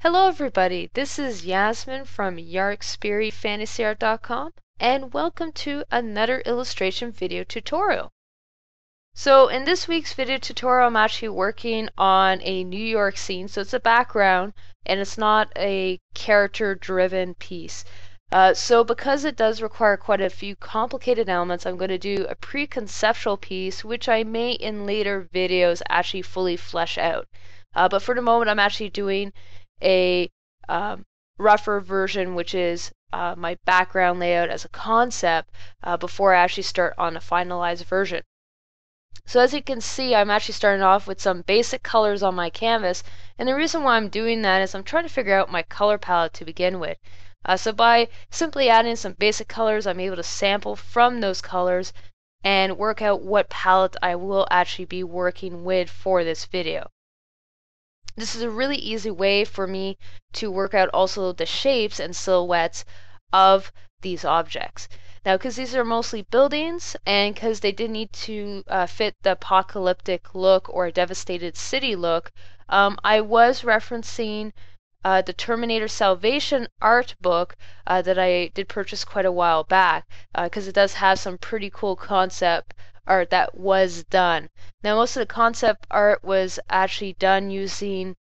Hello everybody, this is Yasmin from Yarkspiri and welcome to another illustration video tutorial. So in this week's video tutorial I'm actually working on a New York scene, so it's a background and it's not a character driven piece. So because it does require quite a few complicated elements, I'm going to do a pre-conceptual piece which I may in later videos actually fully flesh out. But for the moment I'm actually doing a rougher version, which is my background layout as a concept before I actually start on a finalized version. So as you can see, I'm actually starting off with some basic colors on my canvas, and the reason why I'm doing that is I'm trying to figure out my color palette to begin with. So by simply adding some basic colors, I'm able to sample from those colors and work out what palette I will actually be working with for this video. This is a really easy way for me to work out also the shapes and silhouettes of these objects. Now, because these are mostly buildings and because they did need to fit the apocalyptic look or a devastated city look, I was referencing the Terminator Salvation art book that I did purchase quite a while back because it does have some pretty cool concept art that was done. Now, most of the concept art was actually done using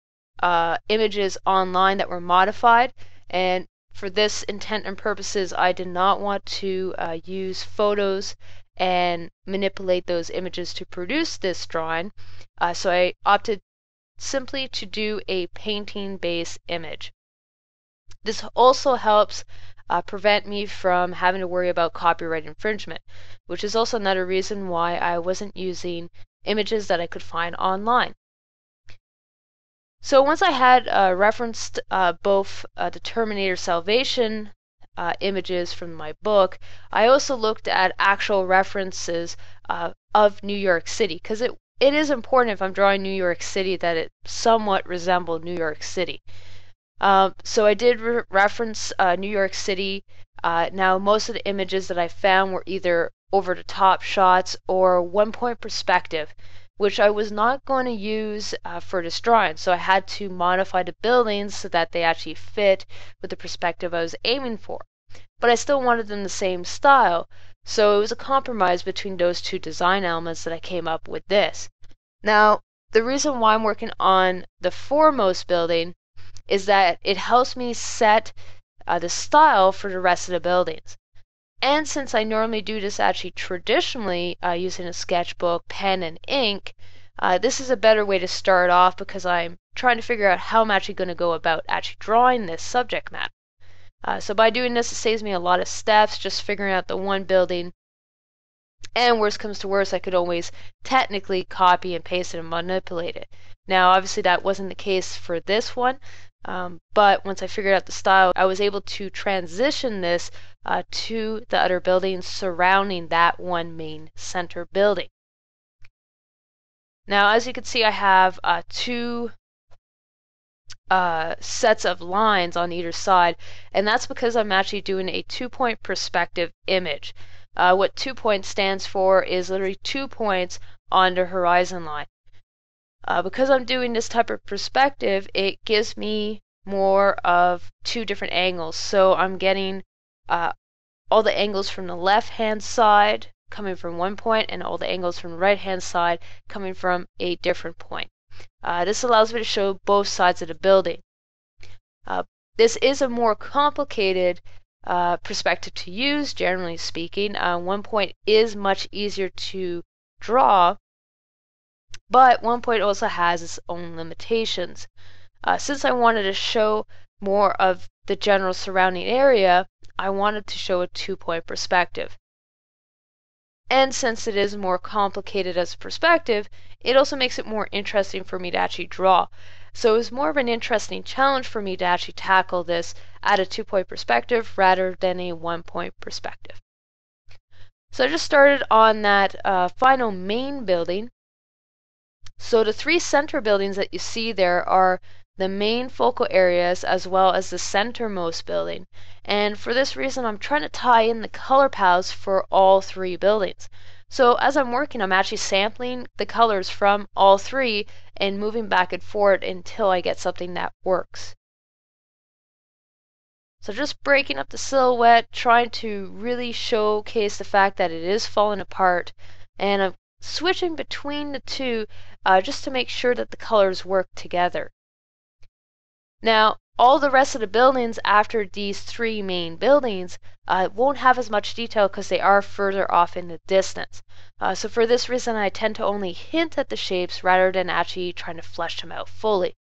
images online that were modified, and for this intent and purposes, I did not want to use photos and manipulate those images to produce this drawing, so I opted simply to do a painting-based image. This also helps prevent me from having to worry about copyright infringement, which is also another reason why I wasn't using images that I could find online. So once I had referenced both the Terminator Salvation images from my book, I also looked at actual references of New York City, because it is important if I'm drawing New York City that it somewhat resemble New York City. So I did reference New York City. Now, most of the images that I found were either over-the-top shots or one-point perspective, which I was not going to use for this drawing. So I had to modify the buildings so that they actually fit with the perspective I was aiming for. But I still wanted them the same style, so it was a compromise between those two design elements that I came up with this. Now, the reason why I'm working on the foremost building is that it helps me set the style for the rest of the buildings. And since I normally do this actually traditionally using a sketchbook, pen, and ink, this is a better way to start off because I'm trying to figure out how I'm actually going to go about actually drawing this subject matter. So by doing this, it saves me a lot of steps just figuring out the one building. And worst comes to worst, I could always technically copy and paste it and manipulate it. Now, obviously, that wasn't the case for this one. But once I figured out the style, I was able to transition this to the other buildings surrounding that one main center building. Now, as you can see, I have two sets of lines on either side, and that's because I'm actually doing a 2-point perspective image. What 2 points stands for is literally 2 points on the horizon line. Because I'm doing this type of perspective, it gives me more of 2 different angles. So I'm getting all the angles from the left-hand side coming from one point and all the angles from the right-hand side coming from a different point. This allows me to show both sides of the building. This is a more complicated perspective to use, generally speaking. One point is much easier to draw, but one point also has its own limitations. Since I wanted to show more of the general surrounding area, I wanted to show a 2-point perspective. And since it is more complicated as a perspective, it also makes it more interesting for me to actually draw. So it was more of an interesting challenge for me to actually tackle this at a 2-point perspective rather than a 1-point perspective. So I just started on that final main building. So the 3 center buildings that you see there are the main focal areas as well as the centermost building. And for this reason, I'm trying to tie in the color palettes for all 3 buildings. So as I'm working, I'm actually sampling the colors from all 3 and moving back and forth until I get something that works. So just breaking up the silhouette, trying to really showcase the fact that it is falling apart, and I'm switching between the two just to make sure that the colors work together. Now, all the rest of the buildings after these three main buildings won't have as much detail because they are further off in the distance. So for this reason, I tend to only hint at the shapes rather than actually trying to flesh them out fully.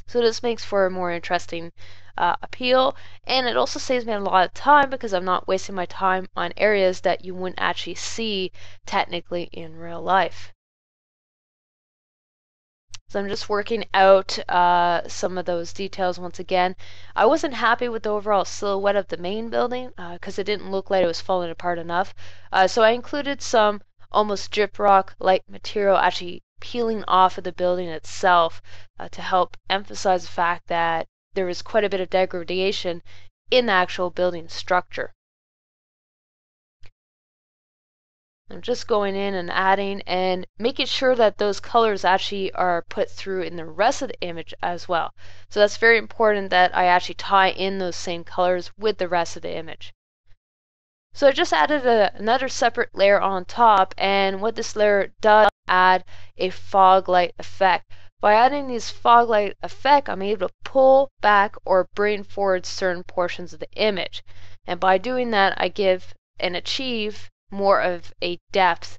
So this makes for a more interesting appeal, and it also saves me a lot of time because I'm not wasting my time on areas that you wouldn't actually see technically in real life. So I'm just working out some of those details once again. I wasn't happy with the overall silhouette of the main building because it didn't look like it was falling apart enough. So I included some almost gyprock-like material actually peeling off of the building itself to help emphasize the fact that there is quite a bit of degradation in the actual building structure. I'm just going in and adding and making sure that those colors actually are put through in the rest of the image as well. So that's very important that I actually tie in those same colors with the rest of the image. So I just added another separate layer on top, and what this layer does add a fog light effect. By adding these fog light effect, I'm able to pull back or bring forward certain portions of the image. And by doing that, I give and achieve more of a depth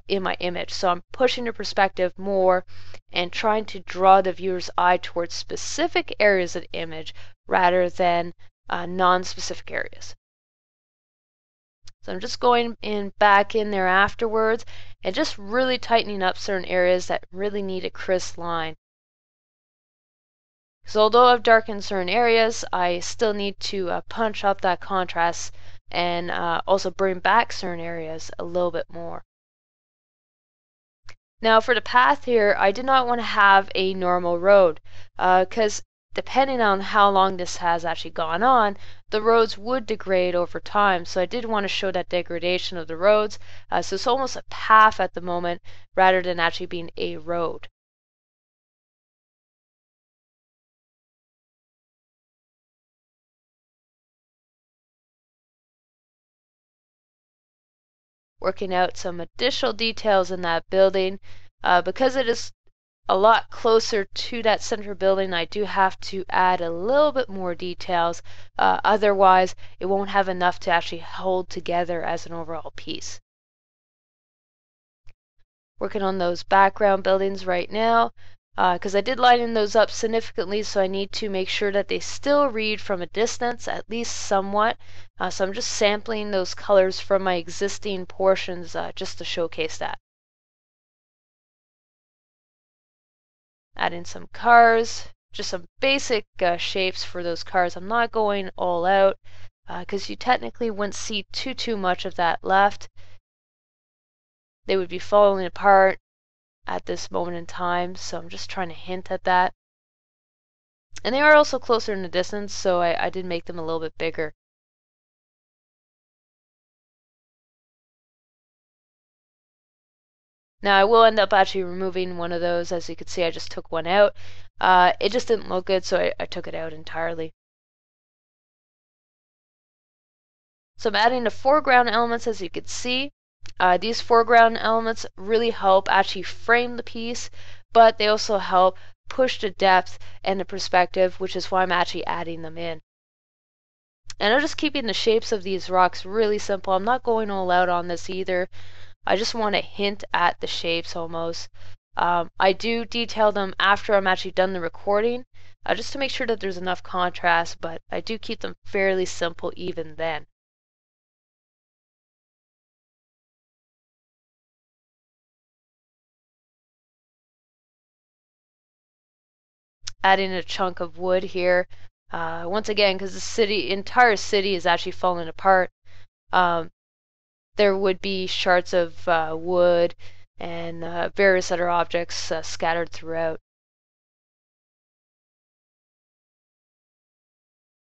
in my image. So I'm pushing the perspective more and trying to draw the viewer's eye towards specific areas of the image rather than non-specific areas. So I'm just going back in there afterwards and just really tightening up certain areas that really need a crisp line. So although I've darkened certain areas, I still need to punch up that contrast and also bring back certain areas a little bit more. Now for the path here, I did not want to have a normal road because depending on how long this has actually gone on, the roads would degrade over time. So I did want to show that degradation of the roads. So it's almost a path at the moment rather than actually being a road. Working out some additional details in that building. Because it is a lot closer to that center building, I do have to add a little bit more details. Otherwise, it won't have enough to actually hold together as an overall piece. Working on those background buildings right now because I did lighten those up significantly, so I need to make sure that they still read from a distance, at least somewhat. So I'm just sampling those colors from my existing portions just to showcase that. Adding some cars, just some basic shapes for those cars. I'm not going all out because you technically wouldn't see too much of that left. They would be falling apart at this moment in time, so I'm just trying to hint at that. And they are also closer in the distance, so I did make them a little bit bigger. Now I will end up actually removing one of those. As you can see, I just took one out. It just didn't look good, so I took it out entirely. So I'm adding the foreground elements, as you can see. These foreground elements really help actually frame the piece, but they also help push the depth and the perspective, which is why I'm actually adding them in. And I'm just keeping the shapes of these rocks really simple. I'm not going all out on this either. I just want to hint at the shapes almost. I do detail them after I'm actually done the recording, just to make sure that there's enough contrast, but I do keep them fairly simple even then. Adding a chunk of wood here. Once again, because the entire city is actually falling apart, there would be shards of wood and various other objects scattered throughout.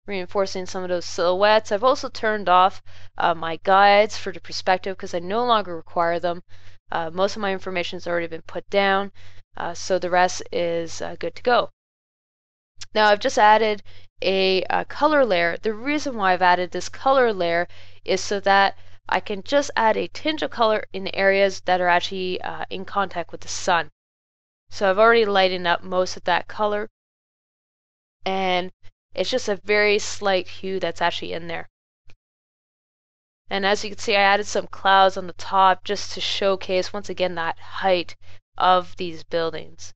Reinforcing some of those silhouettes. I've also turned off my guides for the perspective because I no longer require them. Most of my information has already been put down, so the rest is good to go. Now I've just added a color layer. The reason why I've added this color layer is so that I can just add a tinge of color in areas that are actually in contact with the sun. So I've already lightened up most of that color, and it's just a very slight hue that's actually in there. And as you can see, I added some clouds on the top just to showcase once again that height of these buildings.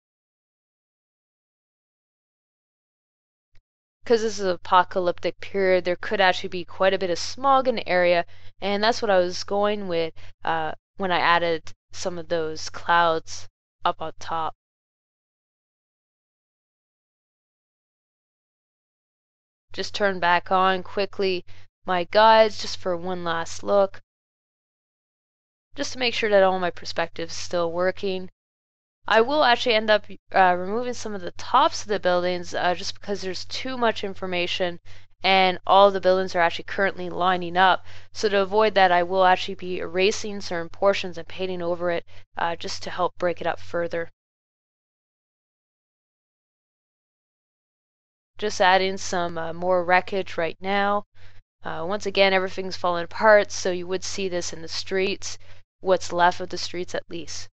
Because this is an apocalyptic period, there could actually be quite a bit of smog in the area, and that's what I was going with when I added some of those clouds up on top. Just turn back on quickly my guides just for one last look, just to make sure that all my perspective is still working. I will actually end up removing some of the tops of the buildings just because there's too much information and all the buildings are actually currently lining up. So to avoid that, I will actually be erasing certain portions and painting over it just to help break it up further. Just adding some more wreckage right now. Once again, everything's falling apart, so you would see this in the streets, what's left of the streets at least.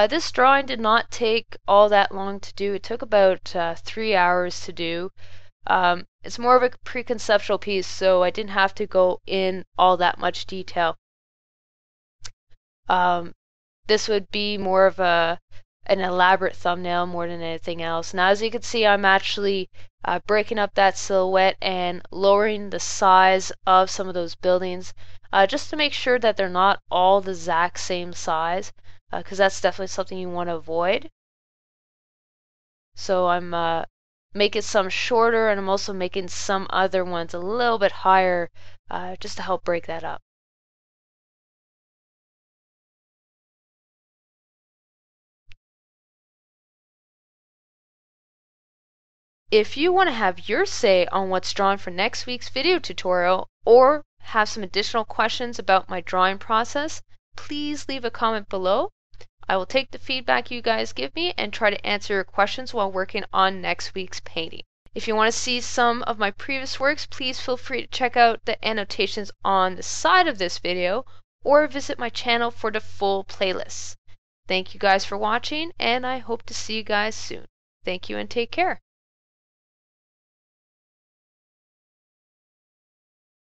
This drawing did not take all that long to do. It took about 3 hours to do. It's more of a preconceptual piece, so I didn't have to go in all that much detail. This would be more of an elaborate thumbnail more than anything else. Now, as you can see, I'm actually breaking up that silhouette and lowering the size of some of those buildings just to make sure that they're not all the exact same size, because that's definitely something you want to avoid. So I'm making some shorter, and I'm also making some other ones a little bit higher just to help break that up. If you want to have your say on what's drawn for next week's video tutorial, or have some additional questions about my drawing process, please leave a comment below. I will take the feedback you guys give me and try to answer your questions while working on next week's painting. If you want to see some of my previous works, please feel free to check out the annotations on the side of this video or visit my channel for the full playlist. Thank you guys for watching, and I hope to see you guys soon. Thank you and take care.